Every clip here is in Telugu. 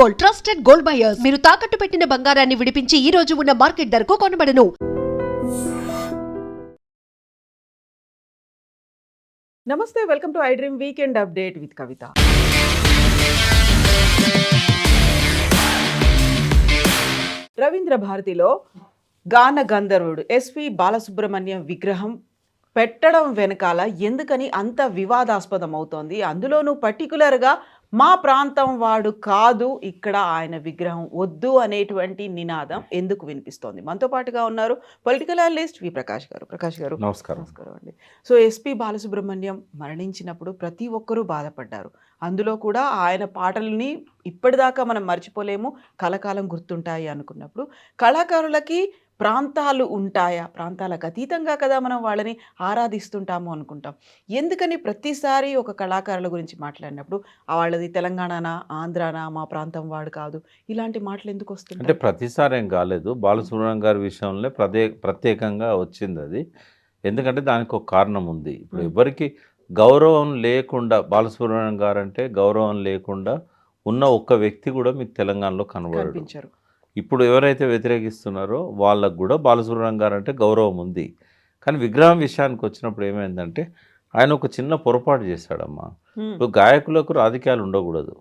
Gold, trusted gold buyers. మీరు తాకట్టు పెట్టిన బంగారాన్ని విడిపించి ఈ రోజు ఉన్న మార్కెట్ ధరకు కొనబడను. నమస్తే, welcome to iDream weekend update with Kavitha. Ravindra భారతిలో గాన గంధర్వుడు ఎస్పి బాలసుబ్రహ్మణ్యం విగ్రహం పెట్టడం వెనకాల ఎందుకని అంత వివాదాస్పదం అవుతోంది? అందులోనూ పర్టికులర్గా మా ప్రాంతం వాడు కాదు, ఇక్కడ ఆయన విగ్రహం వద్దు అనేటువంటి నినాదం ఎందుకు వినిపిస్తోంది? మనతో పాటుగా ఉన్నారు పొలిటికల్ అనలిస్ట్ వి ప్రకాష్ గారు. ప్రకాష్ గారు, నమస్కారం. నమస్కారం అండి. సో ఎస్పి బాలసుబ్రహ్మణ్యం మరణించినప్పుడు ప్రతి ఒక్కరూ బాధపడ్డారు. అందులో కూడా ఆయన పాటల్ని ఇప్పటిదాకా మనం మర్చిపోలేము, కలకాలం గుర్తుంటాయి అనుకున్నప్పుడు కళాకారులకి ప్రాంతాలు ఉంటాయా? ప్రాంతాలకు అతీతంగా కదా మనం వాళ్ళని ఆరాధిస్తుంటాము అనుకుంటాం. ఎందుకని ప్రతిసారి ఒక కళాకారుల గురించి మాట్లాడినప్పుడు వాళ్ళది తెలంగాణనా, ఆంధ్రానా, మా ప్రాంతం వాడు కాదు, ఇలాంటి మాటలు ఎందుకు అంటే వస్తుంటాయి? ప్రతిసారి ఏం కాలేదు. బాలసుబ్రహ్మణ్యం గారి విషయంలో ప్రత్యేకంగా వచ్చింది అది. ఎందుకంటే దానికి ఒక కారణం ఉంది. ఇప్పుడు ఎవరికి గౌరవం లేకుండా, బాలసుబ్రహ్మణ్యం గారు అంటే గౌరవం లేకుండా ఉన్న ఒక్క వ్యక్తి కూడా మీకు తెలంగాణలో కనబడడు. కనిపించారు. ఇప్పుడు ఎవరైతే వ్యతిరేకిస్తున్నారో వాళ్ళకు కూడా బాలసుబ్రహ్మణ్యం గారు అంటే గౌరవం ఉంది. కానీ విగ్రహం విషయానికి వచ్చినప్పుడు ఏమైందంటే ఆయన ఒక చిన్న పొరపాటు చేశాడమ్మా. ఇప్పుడు గాయకులకు రాజకీయాలు ఉండకూడదు,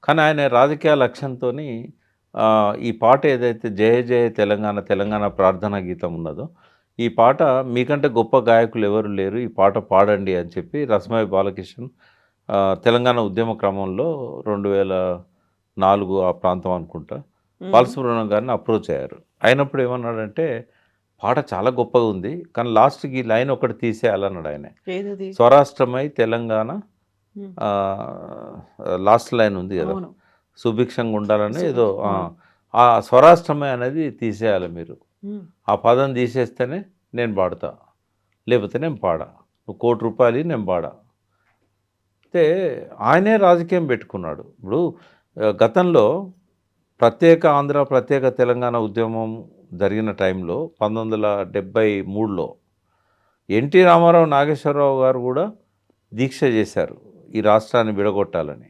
కానీ ఆయన రాజకీయ లక్ష్యంతో ఈ పాట ఏదైతే జయ జయ తెలంగాణ తెలంగాణ ప్రార్థనా గీతం ఉన్నదో, ఈ పాట మీకంటే గొప్ప గాయకులు ఎవరు లేరు, ఈ పాట పాడండి అని చెప్పి రసమై బాలకిషన్ తెలంగాణ ఉద్యమ క్రమంలో 2004 ఆ ప్రాంతం అనుకుంటా బాలసుబ్రహ్మణ్యం గారిని అప్రోచ్ అయ్యారు. అయినప్పుడు ఏమన్నాడంటే పాట చాలా గొప్పగా ఉంది, కానీ లాస్ట్కి ఈ లైన్ ఒకటి తీసేయాలన్నాడు ఆయన. ఏదది? స్వరాష్ట్రమై తెలంగాణ లాస్ట్ లైన్ ఉంది కదా, సుభిక్షంగా ఉండాలని ఏదో, ఆ స్వరాష్ట్రమై అనేది తీసేయాలి మీరు. ఆ పదం తీసేస్తేనే నేను పాడతా, లేకపోతే నేను పాడా, నువ్వు ₹1 కోటి నేను పాడా. అయితే ఆయనే రాజకీయం పెట్టుకున్నాడు. ఇప్పుడు గతంలో ప్రత్యేక ఆంధ్ర ప్రత్యేక తెలంగాణ ఉద్యమం జరిగిన టైంలో 1973లో ఎన్టీ రామారావు, నాగేశ్వరరావు గారు కూడా దీక్ష చేశారు ఈ రాష్ట్రాన్ని విడగొట్టాలని.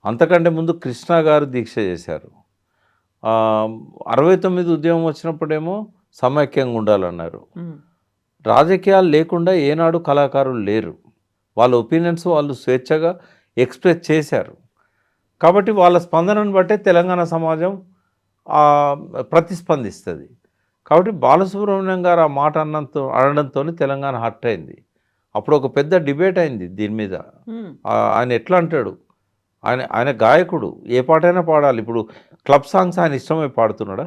అంతకంటే ముందు కృష్ణ గారు దీక్ష చేశారు. 69 ఉద్యమం వచ్చినప్పుడేమో సమైక్యంగా ఉండాలన్నారు. రాజకీయాలు లేకుండా ఏనాడు కళాకారులు లేరు. వాళ్ళ ఒపీనియన్స్ వాళ్ళు స్వేచ్ఛగా ఎక్స్ప్రెస్ చేశారు. కాబట్టి వాళ్ళ స్పందనను బట్టే తెలంగాణ సమాజం ప్రతిస్పందిస్తుంది. కాబట్టి బాలసుబ్రహ్మణ్యం గారు ఆ మాట అనడంతో తెలంగాణ హర్ట్ అయింది. అప్పుడు ఒక పెద్ద డిబేట్ అయింది దీని మీద. ఆయన ఎట్లా అంటాడు, ఆయన గాయకుడు, ఏ పాటైనా పాడాలి. ఇప్పుడు క్లబ్ సాంగ్స్ ఆయన ఇష్టమై పాడుతున్నాడా?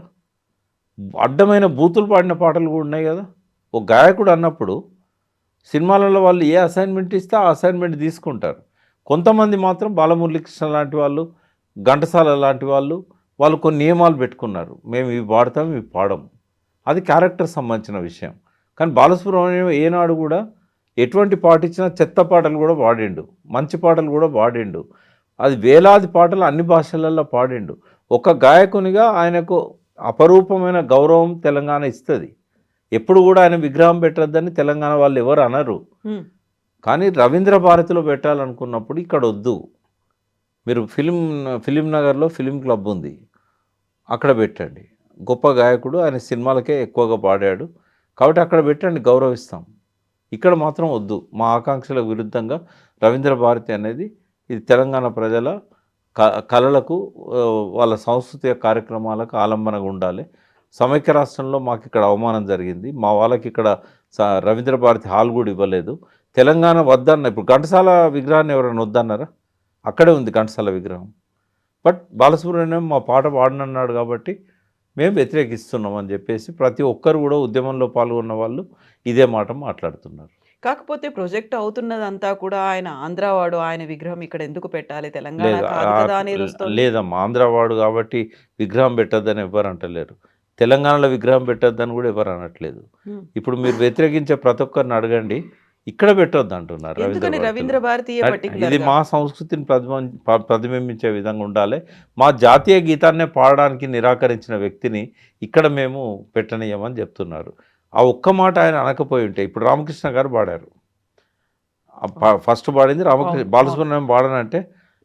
అడ్డమైన బూతులు పాడిన పాటలు కూడా ఉన్నాయి కదా. ఒక గాయకుడు అన్నప్పుడు సినిమాలలో వాళ్ళు ఏ అసైన్మెంట్ ఇస్తే ఆ అసైన్మెంట్ తీసుకుంటారు. కొంతమంది మాత్రం బాలమురళీకృష్ణ లాంటి వాళ్ళు, ఘంటసాల లాంటి వాళ్ళు కొన్ని నియమాలు పెట్టుకున్నారు. మేము ఇవి పాడతాం, ఇవి పాడము. అది క్యారెక్టర్ సంబంధించిన విషయం. కానీ బాలసుబ్రహ్మణ్యం ఏనాడు కూడా ఎటువంటి పాట ఇచ్చినా చెత్త పాటలు కూడా పాడిండు, మంచి పాటలు కూడా పాడిండు. అది వేలాది పాటలు అన్ని భాషలలో పాడిండు. ఒక గాయకునిగా ఆయనకు అపరూపమైన గౌరవం తెలంగాణ ఇస్తుంది. ఎప్పుడు కూడా ఆయన విగ్రహం పెట్టద్దని తెలంగాణ వాళ్ళు ఎవరు అనరు. కానీ రవీంద్ర భారతిలో పెట్టాలనుకున్నప్పుడు ఇక్కడ వద్దు, మీరు ఫిలిం నగర్లో ఫిలిం క్లబ్ ఉంది, అక్కడ పెట్టండి. గొప్ప గాయకుడు, ఆయన సినిమాలకే ఎక్కువగా పాడాడు, కాబట్టి అక్కడ పెట్టండి, గౌరవిస్తాం. ఇక్కడ మాత్రం వద్దు. మా ఆకాంక్షలకు విరుద్ధంగా రవీంద్ర భారతి అనేది ఇది తెలంగాణ ప్రజల కళలకు, వాళ్ళ సాంస్కృతిక కార్యక్రమాలకు ఆలంబనగా ఉండాలి. సమైక్య రాష్ట్రంలో మాకు ఇక్కడ అవమానం జరిగింది, మా వాళ్ళకి ఇక్కడ రవీంద్ర భారతి హాల్ కూడా ఇవ్వలేదు, తెలంగాణ వద్దన్న. ఇప్పుడు ఘంటసాల విగ్రహాన్ని ఎవరైనా వద్దన్నారా? అక్కడే ఉంది ఘంటసాల విగ్రహం. బట్ బాలసుబ్రహ్మణ్యం మా పాట పాడనన్నాడు కాబట్టి మేము వ్యతిరేకిస్తున్నాం అని చెప్పేసి ప్రతి ఒక్కరు కూడా ఉద్యమంలో పాల్గొన్న వాళ్ళు ఇదే మాట మాట్లాడుతున్నారు. కాకపోతే ప్రొజెక్ట్ అవుతున్నదంతా కూడా ఆయన ఆంధ్రావాడు, ఆయన విగ్రహం ఇక్కడ ఎందుకు పెట్టాలి, తెలంగాణ కాదు కదా అనేది వస్తుంది. లేదమ్మా, ఆంధ్రావాడు కాబట్టి విగ్రహం పెట్టద్దని ఎవరు అంటలేరు, తెలంగాణలో విగ్రహం పెట్టద్దని కూడా ఎవరు అనట్లేదు. ఇప్పుడు మీరు వ్యతిరేకించే ప్రతి ఒక్కరిని అడగండి, ఇక్కడ పెట్టొద్దు అంటున్నారు. రవీంద్ర భారతి ఇది మా సంస్కృతిని ప్రతిబింబించే విధంగా ఉండాలి. మా జాతీయ గీతాన్నే పాడడానికి నిరాకరించిన వ్యక్తిని ఇక్కడ మేము పెట్టనీయమని చెప్తున్నారు. ఆ ఒక్క మాట ఆయన అనకపోయి ఉంటే, ఇప్పుడు రామకృష్ణ గారు పాడారు, ఫస్ట్ పాడింది బాలసుబ్రహ్మణ్యం పాడనంటే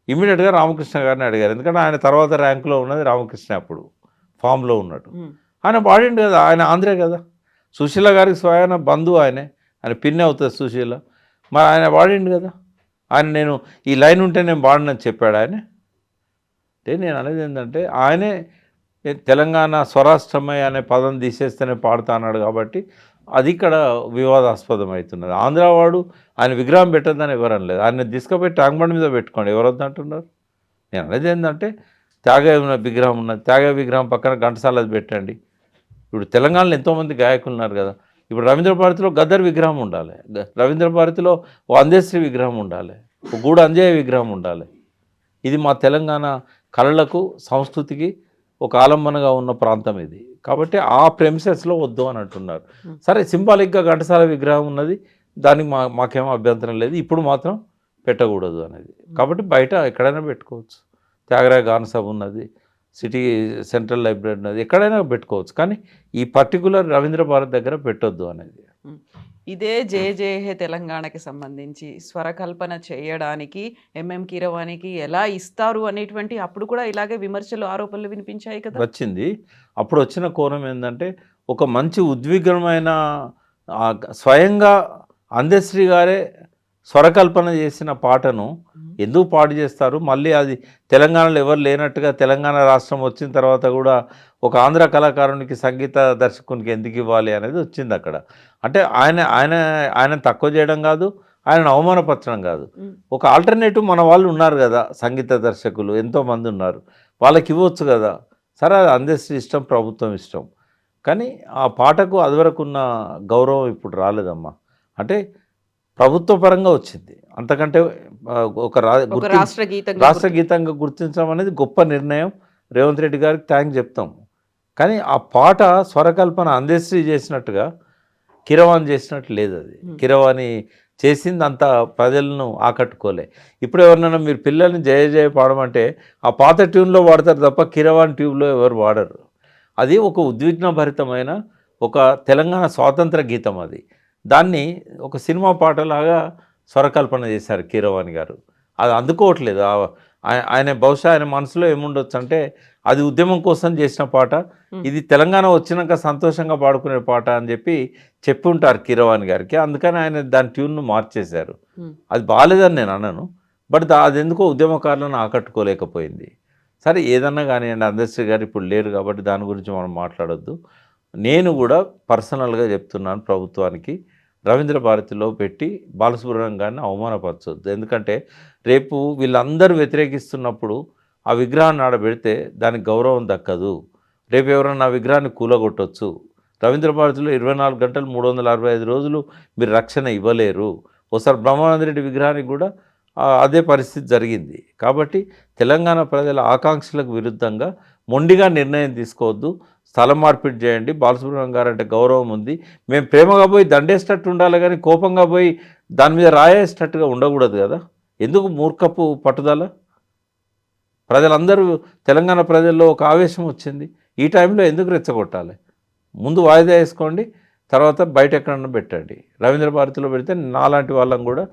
ఇమీడియట్గా రామకృష్ణ గారిని అడిగారు. ఎందుకంటే ఆయన తర్వాత ర్యాంకులో ఉన్నది రామకృష్ణ, అప్పుడు ఫామ్లో ఉన్నాడు. ఆయన పాడిండు కదా, ఆయన ఆంధ్రే కదా, సుశీల గారికి స్వయాన బంధువు ఆయనే, ఆయన పిన్ని అవుతుంది సుశీల. మరి ఆయన పాడిండు కదా, ఆయన నేను ఈ లైన్ ఉంటే నేను పాడినని చెప్పాడు ఆయన. అంటే నేను అనేది ఏంటంటే ఆయనే తెలంగాణ స్వరాష్ట్రమై అనే పదం తీసేస్తేనే పాడుతా అన్నాడు కాబట్టి అది ఇక్కడ వివాదాస్పదం అవుతున్నది. ఆంధ్రావాడు ఆయన విగ్రహం పెట్టద్దని ఎవరు అనలేదు. ఆయన తీసుకుపోయి ట్యాంక్ బండ్ మీద పెట్టుకోండి, ఎవరు వద్దంటున్నారు. నేను అనేది ఏంటంటే త్యాగ విగ్రహం ఉన్నది, త్యాగ విగ్రహం పక్కన ఘంటసాల పెట్టండి. ఇప్పుడు తెలంగాణలో ఎంతోమంది గాయకులు ఉన్నారు కదా. ఇప్పుడు రవీంద్ర భారతిలో గద్దర్ విగ్రహం ఉండాలి, రవీంద్ర భారతిలో ఓ అందేశ్రీ విగ్రహం ఉండాలి, ఓ గూడు అంజయ్య విగ్రహం ఉండాలి. ఇది మా తెలంగాణ కళలకు సంస్కృతికి ఒక ఆలంబనగా ఉన్న ప్రాంతం ఇది. కాబట్టి ఆ ప్రెమిసెస్లో వద్దు అని అంటున్నారు. సరే, సింబాలిక్గా ఘంటసాల విగ్రహం ఉన్నది, దానికి మాకేమో అభ్యంతరం లేదు, ఇప్పుడు మాత్రం పెట్టకూడదు అనేది. కాబట్టి బయట ఎక్కడైనా పెట్టుకోవచ్చు. త్యాగరాయ గాన సభ ఉన్నది, సిటీ సెంట్రల్ లైబ్రరీ ఉన్నది, ఎక్కడైనా పెట్టుకోవచ్చు. కానీ ఈ పర్టికులర్ రవీంద్ర భారత్ దగ్గర పెట్టొద్దు అనేది. ఇదే జే జే హే తెలంగాణకి సంబంధించి స్వరకల్పన చేయడానికి ఎంఎం కీరవాణికి ఎలా ఇస్తారు అనేటువంటి అప్పుడు కూడా ఇలాగే విమర్శలు, ఆరోపణలు వినిపించాయి కదా. వచ్చింది. అప్పుడు వచ్చిన కోణం ఏంటంటే ఒక మంచి ఉద్విగ్నమైన స్వయంగా అందశ్రీ గారే స్వరకల్పన చేసిన పాటను ఎందుకు పాడు చేస్తారు? మళ్ళీ అది తెలంగాణలో ఎవరు లేనట్టుగా తెలంగాణ రాష్ట్రం వచ్చిన తర్వాత కూడా ఒక ఆంధ్ర కళాకారునికి సంగీత దర్శకునికి ఎందుకు ఇవ్వాలి అనేది వచ్చింది అక్కడ. అంటే ఆయన తక్కువ చేయడం కాదు, ఆయనను అవమానపరచడం కాదు. ఒక ఆల్టర్నేటివ్ మన వాళ్ళు ఉన్నారు కదా, సంగీత దర్శకులు ఎంతోమంది ఉన్నారు, వాళ్ళకి ఇవ్వచ్చు కదా. సరే, అది అందశ్రీ ఇష్టం, ప్రభుత్వం ఇష్టం. కానీ ఆ పాటకు అదివరకు ఉన్న గౌరవం ఇప్పుడు రాలేదమ్మా. అంటే ప్రభుత్వ పరంగా వచ్చింది, అంతకంటే ఒక రాష్ట్ర గీతంగా గుర్తించడం అనేది గొప్ప నిర్ణయం. రేవంత్ రెడ్డి గారికి థ్యాంక్స్ చెప్తాం. కానీ ఆ పాట స్వరకల్పన అందశ్రీ చేసినట్టుగా కీరవాణి చేసినట్టు లేదు. అది కీరవాణి చేసింది అంత ప్రజలను ఆకట్టుకోలే. ఇప్పుడు ఎవరినైనా మీరు పిల్లల్ని జయ జయ పాడమంటే ఆ పాత ట్యూన్లో వాడతారు తప్ప కీరవాణి ట్యూబ్లో ఎవరు వాడరు. అది ఒక ఉద్విగ్నభరితమైన ఒక తెలంగాణ స్వాతంత్ర గీతం. అది దాన్ని ఒక సినిమా పాటలాగా స్వరకల్పన చేశారు కీరవాణి గారు. అది అందుకోవట్లేదు. ఆయన బహుశా ఆయన మనసులో ఏముండొచ్చు అంటే అది ఉద్యమం కోసం చేసిన పాట, ఇది తెలంగాణ వచ్చినాక సంతోషంగా పాడుకునే పాట అని చెప్పి ఉంటారు కీరవాణి గారికి. అందుకని ఆయన దాని ట్యూన్ను మార్చేశారు. అది బాగాలేదని నేను అన్నాను, బట్ అది ఎందుకో ఉద్యమకారులను ఆకట్టుకోలేకపోయింది. సరే, ఏదన్నా కానివ్వండి, అందశ్రీ గారు ఇప్పుడు లేరు కాబట్టి దాని గురించి మనం మాట్లాడొద్దు. నేను కూడా పర్సనల్గా చెప్తున్నాను ప్రభుత్వానికి, రవీంద్ర భారతిలో పెట్టి బాలసుబ్రహ్మణ్యం గారిని అవమానపరచొద్దు. ఎందుకంటే రేపు వీళ్ళందరూ వ్యతిరేకిస్తున్నప్పుడు ఆ విగ్రహాన్ని ఆడబెడితే దానికి గౌరవం దక్కదు. రేపు ఎవరైనా ఆ విగ్రహాన్ని కూలగొట్టవచ్చు. రవీంద్ర భారతిలో 24 గంటలు 365 రోజులు మీరు రక్షణ ఇవ్వలేరు. ఒకసారి బ్రహ్మానంద రెడ్డి విగ్రహానికి కూడా అదే పరిస్థితి జరిగింది. కాబట్టి తెలంగాణ ప్రజల ఆకాంక్షలకు విరుద్ధంగా మొండిగా నిర్ణయం తీసుకోవద్దు, స్థలం మార్పిడి చేయండి. బాలసుబ్రహ్మణ్యం గారు అంటే గౌరవం ఉంది, మేము ప్రేమగా పోయి దండేసినట్టు ఉండాలి కానీ కోపంగా పోయి దాని మీద రాయేసినట్టుగా ఉండకూడదు కదా. ఎందుకు మూర్ఖపు పట్టుదల? ప్రజలందరూ, తెలంగాణ ప్రజల్లో ఒక ఆవేశం వచ్చింది, ఈ టైంలో ఎందుకు రెచ్చగొట్టాలి? ముందు వాయిదా వేసుకోండి, తర్వాత బయట ఎక్కడన్నా పెట్టండి. రవీంద్ర భారతిలో పెడితే నాలాంటి వాళ్ళని కూడా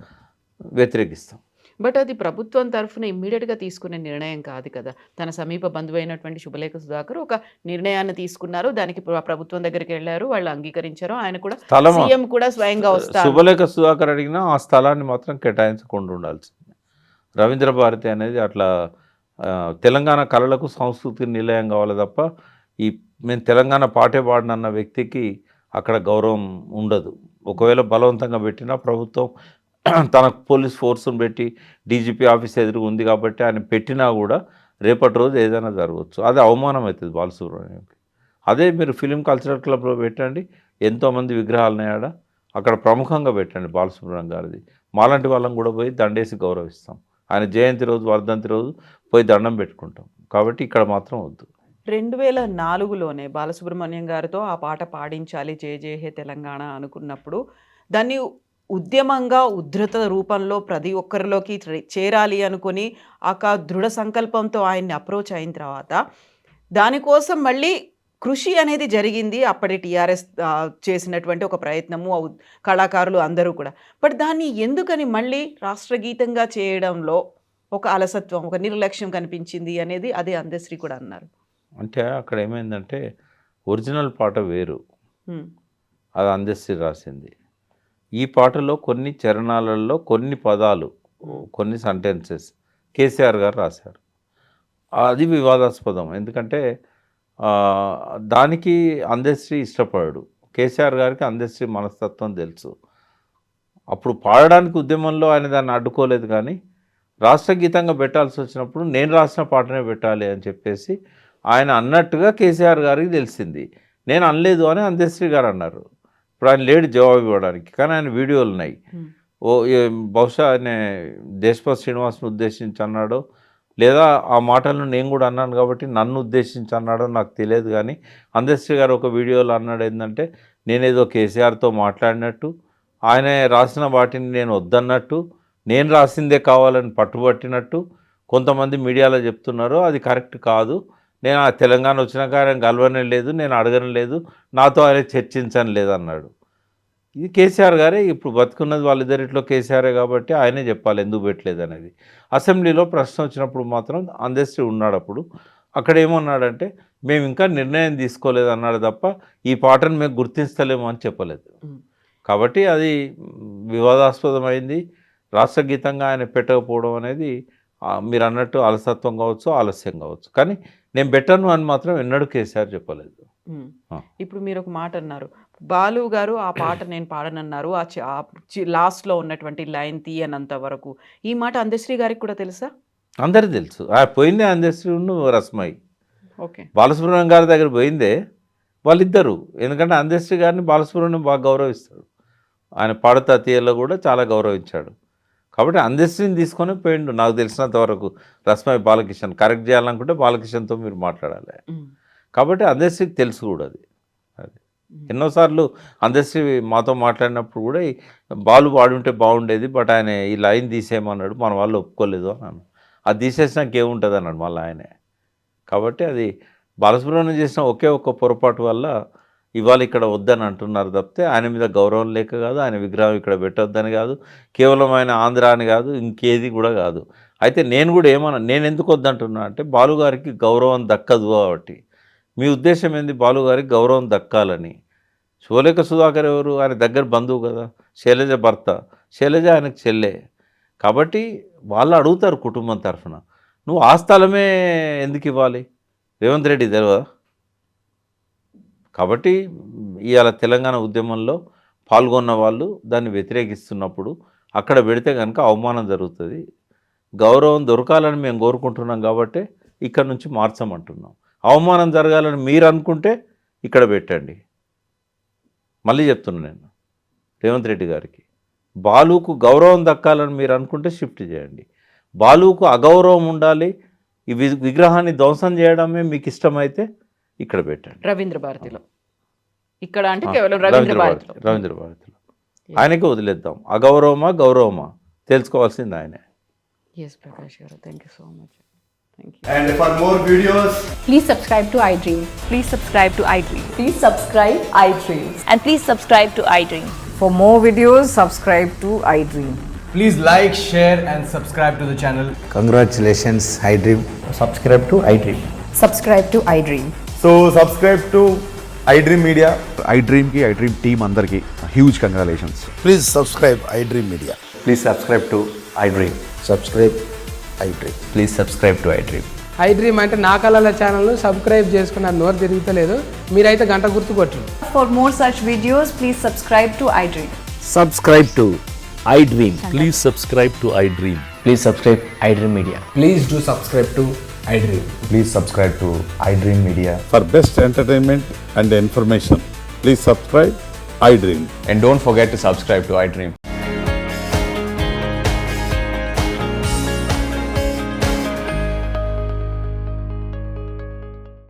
వ్యతిరేకిస్తాం. బట్ అది ప్రభుత్వం తరఫున ఇమ్మీడియట్గా తీసుకునే నిర్ణయం కాదు కదా. తన సమీప బంధువు అయినటువంటి శుభలేఖ సుధాకర్ ఒక నిర్ణయాన్ని తీసుకున్నారు, దానికి ప్రభుత్వం దగ్గరికి వెళ్ళారు, వాళ్ళు అంగీకరించారు. ఆయన కూడా సీఎం కూడా స్వయంగా వస్తారు. శుభలేఖ సుధాకర్ అడిగినా ఆ స్థలాన్ని మాత్రం కేటాయించకుండా ఉండాల్సింది. రవీంద్ర భారతి అనేది అట్లా తెలంగాణ కళలకు సంస్కృతికి నిలయం కావాలి తప్ప మేము తెలంగాణ పాటే పాడినన్న వ్యక్తికి అక్కడ గౌరవం ఉండదు. ఒకవేళ బలవంతంగా పెట్టినా ప్రభుత్వం తన పోలీస్ ఫోర్స్ను పెట్టి డీజీపీ ఆఫీస్ ఎదురు ఉంది కాబట్టి ఆయన పెట్టినా కూడా రేపటి రోజు ఏదైనా జరగవచ్చు. అది అవమానం అవుతుంది బాలసుబ్రహ్మణ్యంకి. అదే మీరు ఫిలిం కల్చరల్ క్లబ్లో పెట్టండి, ఎంతోమంది విగ్రహాలని అక్కడ ప్రముఖంగా పెట్టండి బాలసుబ్రహ్మణ్యం గారిది. మాలాంటి వాళ్ళని కూడా పోయి దండేసి గౌరవిస్తాం. ఆయన జయంతి రోజు, వర్ధంతి రోజు పోయి దండం పెట్టుకుంటాం. కాబట్టి ఇక్కడ మాత్రం వద్దు. 2004లోనే బాలసుబ్రహ్మణ్యం గారితో ఆ పాట పాడించాలి జే జే హే తెలంగాణ అనుకున్నప్పుడు దాన్ని ఉద్యమంగా ఉద్ధృత రూపంలో ప్రతి ఒక్కరిలోకి చేరాలి అనుకుని దృఢ సంకల్పంతో ఆయన్ని అప్రోచ్ అయిన తర్వాత దానికోసం మళ్ళీ కృషి అనేది జరిగింది. అప్పటి టీఆర్ఎస్ చేసినటువంటి ఒక ప్రయత్నము, కళాకారులు అందరూ కూడా. బట్ దాన్ని ఎందుకని మళ్ళీ రాష్ట్రగీతంగా చేయడంలో ఒక అలసత్వం, ఒక నిర్లక్ష్యం కనిపించింది అనేది అదే అందశ్రీ కూడా అన్నారు. అంటే అక్కడ ఏమైందంటే ఒరిజినల్ పాట వేరు, ఉమ్, అది అందశ్రీ రాసింది. ఈ పాటలో కొన్ని చరణాలలో కొన్ని పదాలు, కొన్ని సెంటెన్సెస్ కేసీఆర్ గారు రాశారు. అది వివాదాస్పదం. ఎందుకంటే దానికి అందశ్రీ ఇష్టపడాడు. కేసీఆర్ గారికి అందశ్రీ మనస్తత్వం తెలుసు. అప్పుడు పాడడానికి ఉద్యమంలో ఆయన దాన్ని అడ్డుకోలేదు, కానీ రాష్ట్ర గీతంగా పెట్టాల్సి వచ్చినప్పుడు నేను రాసిన పాటనే పెట్టాలి అని చెప్పేసి ఆయన అన్నట్టుగా కేసీఆర్ గారికి తెలిసింది. నేను అనలేదు అని అందశ్రీ గారు అన్నారు. ఇప్పుడు ఆయన లేడు జవాబు ఇవ్వడానికి, కానీ ఆయన వీడియోలు ఉన్నాయి. బహుశా ఆయన దేశపతి శ్రీనివాస్ను ఉద్దేశించి అన్నాడో, లేదా ఆ మాటలను నేను కూడా అన్నాను కాబట్టి నన్ను ఉద్దేశించి అన్నాడో నాకు తెలియదు, కానీ అందశ్రీ గారు ఒక వీడియోలో అన్నాడు ఏంటంటే, నేనేదో కేసీఆర్తో మాట్లాడినట్టు, ఆయన రాసిన వాటిని నేను వద్దన్నట్టు, నేను రాసిందే కావాలని పట్టుబట్టినట్టు కొంతమంది మీడియాలో చెప్తున్నారు. అది కరెక్ట్ కాదు. నేను ఆ తెలంగాణ వచ్చినాక ఆయన కలవనే లేదు, నేను అడగడం లేదు, నాతో ఆయన చర్చించని లేదు అన్నాడు. ఇది కేసీఆర్ గారే ఇప్పుడు బతుకున్నది వాళ్ళిద్దరిట్లో కేసీఆరే కాబట్టి ఆయనే చెప్పాలి ఎందుకు పెట్టలేదు అనేది. అసెంబ్లీలో ప్రశ్న వచ్చినప్పుడు మాత్రం అందశ్రీ ఉన్నాడు. అప్పుడు అక్కడ ఏమన్నాడంటే, మేము ఇంకా నిర్ణయం తీసుకోలేదు అన్నాడు తప్ప ఈ పాటను మేము గుర్తించలేము అని చెప్పలేదు. కాబట్టి అది వివాదాస్పదమైంది. రాష్ట్ర గీతంగా ఆయన పెట్టకపోవడం అనేది మీరు అన్నట్టు అలసత్వం కావచ్చు, ఆలస్యం కావచ్చు, కానీ నేను పెట్టను అని మాత్రం ఎన్నడూ కేసీఆర్ చెప్పలేదు. ఇప్పుడు మీరు ఒక మాట అన్నారు, బాలు గారు ఆ పాట నేను పాడనన్నారు, లాస్ట్లో ఉన్నటువంటి లైన్ తీయనంత వరకు. ఈ మాట అందశ్రీ గారికి కూడా తెలుసా? అందరికీ తెలుసు. పోయిందే అందశ్రీ రస్మై. ఓకే, బాలసుబ్రహ్మణ్యం గారి దగ్గర పోయిందే వాళ్ళిద్దరు. ఎందుకంటే అందశ్రీ గారిని బాలసుబ్రహ్మణ్యం బాగా గౌరవిస్తాడు, ఆయన పాడతా తీయలో కూడా చాలా గౌరవించాడు. కాబట్టి అందశ్రీని తీసుకొని పోయిండు. నాకు తెలిసినంత వరకు రస్మై బాలకిషన్ కరెక్ట్ చేయాలనుకుంటే బాలకిషన్తో మీరు మాట్లాడాలి. కాబట్టి అందశ్రీకి తెలుసు కూడా అది. ఎన్నోసార్లు అందశ్రీ మాతో మాట్లాడినప్పుడు కూడా బాలు పాడుంటే బాగుండేది, బట్ ఆయన ఈ లైన్ తీసేయమన్నాడు, మన వాళ్ళు ఒప్పుకోలేదు అన్నాను. అది తీసేసినాక ఏముంటుంది అన్నాడు మళ్ళీ ఆయనే. కాబట్టి అది బాలసుబ్రహ్మణ్యం చేసిన ఒకే ఒక్క పొరపాటు వల్ల ఇవాళ ఇక్కడ వద్దని అంటున్నారు తప్పితే ఆయన మీద గౌరవం లేక కాదు, ఆయన విగ్రహం ఇక్కడ పెట్టొద్దని కాదు, కేవలం ఆయన ఆంధ్ర అని కాదు, ఇంకేది కూడా కాదు. అయితే నేను కూడా నేను ఎందుకు వద్దంటున్నా అంటే, బాలుగారికి గౌరవం దక్కదు కాబట్టి. మీ ఉద్దేశం ఏంది? బాలుగారికి గౌరవం దక్కాలని. శోలేఖ సుధాకర్ ఎవరు? ఆయన దగ్గర బంధువు కదా, శైలజ భర్త, శైలజ ఆయనకు చెల్లె. కాబట్టి వాళ్ళు అడుగుతారు కుటుంబం తరఫున, నువ్వు ఆ స్థలమే ఎందుకు ఇవ్వాలి? రేవంత్ రెడ్డి తెలియదా? కాబట్టి ఇవాళ తెలంగాణ ఉద్యమంలో పాల్గొన్న వాళ్ళు దాన్ని వ్యతిరేకిస్తున్నప్పుడు అక్కడ పెడితే కనుక అవమానం జరుగుతుంది. గౌరవం దొరకాలని మేము కోరుకుంటున్నాం కాబట్టి ఇక్కడ నుంచి మార్చమంటున్నాం. అవమానం జరగాలని మీరు అనుకుంటే ఇక్కడ పెట్టండి. మళ్ళీ చెప్తున్నా నేను రేవంత్ రెడ్డి గారికి, బాలుకు గౌరవం దక్కాలని మీరు అనుకుంటే షిఫ్ట్ చేయండి. బాలుకు అగౌరవం ఉండాలి, ఈ విగ్రహాన్ని ధ్వంసం చేయడమే మీకు ఇష్టమైతే ఇక్కడ పెట్టండి. రవీంద్ర భారతిలో ఇక్కడ అంటే కేవలం రవీంద్ర భారతిలో ఆయనకే వదిలేద్దాం. అగౌరవమా గౌరవమా తెలుసుకోవాల్సింది ఆయనే. Yes, Prakash garu. Thank you so much. Thank you. And for more videos, Please subscribe to iDream. Please subscribe to iDream. Please subscribe iDream. And please subscribe to iDream. For more videos, subscribe to iDream. please like, share and subscribe to the channel. Congratulations, iDream. Subscribe to iDream. Subscribe to iDream. So subscribe to iDream Media. iDream ki iDream team andarki huge congratulations. Please subscribe iDream Media. Please subscribe to iDream. Subscribe iDream. Please subscribe to iDream. iDream అంటే నా కళల ఛానల్ను సబ్స్క్రైబ్ చేసుకున్న నోరు తిరుగుతలేదు, మీరైతే గంట గుర్తు కొట్టండి. For more such videos, please subscribe to iDream. Subscribe to iDream. Please subscribe to iDream. Please subscribe iDream Media. Please do subscribe to iDream. Please subscribe to iDream Media. For best entertainment and information, please subscribe iDream. And don't forget to subscribe to iDream.